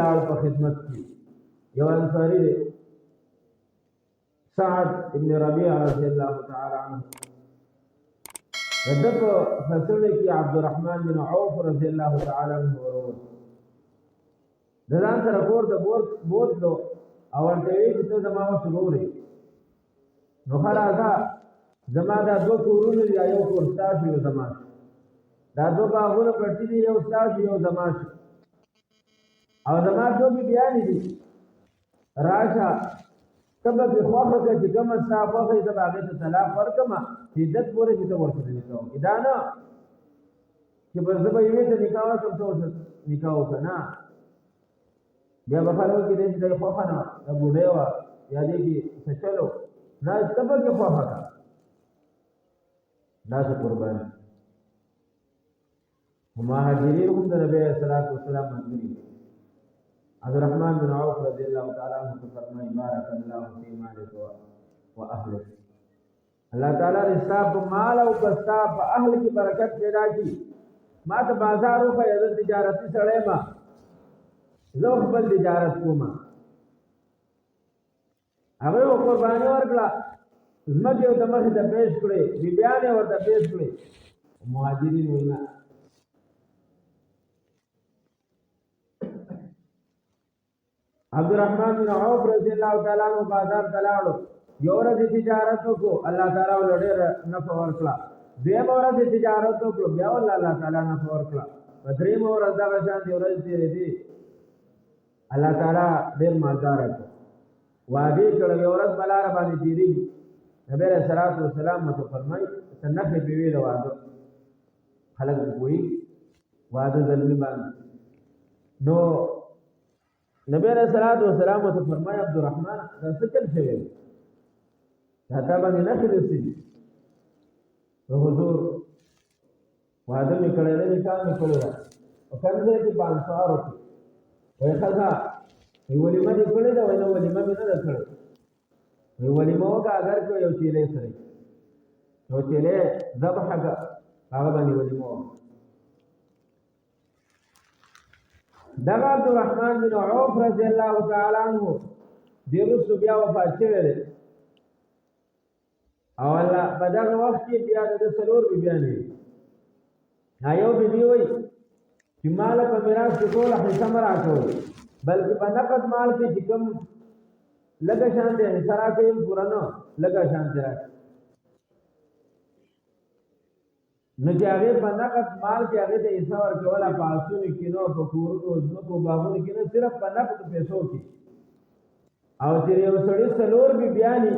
لاړ په خدمت کې یو انصاری دی سعد ابن ربيع رضي الله تعالى عنه دغه فصل کې عبدالرحمن بن عوف رضي الله تعالى عنه ورور دلان سره کور د بوتلو او ورته وی چې ته زما وسلوري نو خلاصا زما دا دو کورونه دی یو کور تاسو یو زما دا دو باغونه پټی دی یو تاسو یو زما او زما دو بیان دي راشه سبب خوخه چې کوم صاحب هغه د باغې ته طلاق ورکما چې دت پورې چې ته ورته نکاو دا نه چې په ځبې وې ته نکاو کوم څه نکاو کنه بیا په خلکو کې دې د خوخه نه د بوډه وا یا دې کې څه چلو نه سبب خوخه دا څه قربان مهاجرین هم د نبی صلی الله علیه وسلم منځري عبدالرحمن بن عوف رضی الله تعالی عنہ فرمایي بارک الله فی مالک و اهلک الله تعالی رستا په مال او پستا په اهل کې برکت پیدا کی ما ته بازار او خیر تجارتي سره ما زه خپل تجارت کوم هغه قرباني ورکړه زمکه د مخه ته پیش کړې بیان ورته پیش کړې مهاجرین وینا عبدالرحمن بن عوف رضی الله تعالی عنہ بازار تلاړو یو ورځ تجارت وکړو الله تعالی ول ډېر نفع ورکړه دیم ورځ تجارت وکړو بیا ول الله تعالی نفع ورکړه په دریم ورځ دا شان دی ورځ تیرې دي الله تعالی ډېر مالدار کړ وادي کړه یو ورځ بلار باندې تیری نبی رسول الله سلام مت فرمای سنخه په ویل واده خلک کوئی واده ظلمي باندې نو نبی رسول الله سلام ته فرمایا عبدالرحمن دا څه چل شوی دا تا باندې نه خلصي حضور واده می کړل نه کار می کړل او څنګه چې 500 روپے وای خزا وی ولیمه دې کړل دا وای نو ولیمه مې نه کړل وی ولیمه وکړه اگر کو یو چیلې سره نو چیلې ذبح هغه باندې ولیمه دغه عبدالرحمن بن عوف رضی الله تعالی عنہ دیرسو بیا وفات شوی دی او الله په دغه وخت کې بیا د سلور بیانې یو بیبي وای چې مال په میراث کې ټول حصہ مرا کوي بلکې په نقد مال کې چې کوم لګه شان دي سره کې پورانه لګه شان دي نو چې هغه په نقد مال کې هغه ته حصہ ورکولا په اسونو کې نو په کورونو زمکو باغونو کې نه صرف په نقد پیسو کې او چې یو سړی سلور بیانې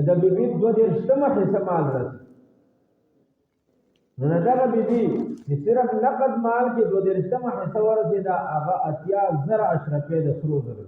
د بیبي 2.5 حصہ مال راځي نو دا بیبي چې صرف نقد مال کې 2.5 حصہ ورته دا هغه 80,000 اشرفه د سرو زر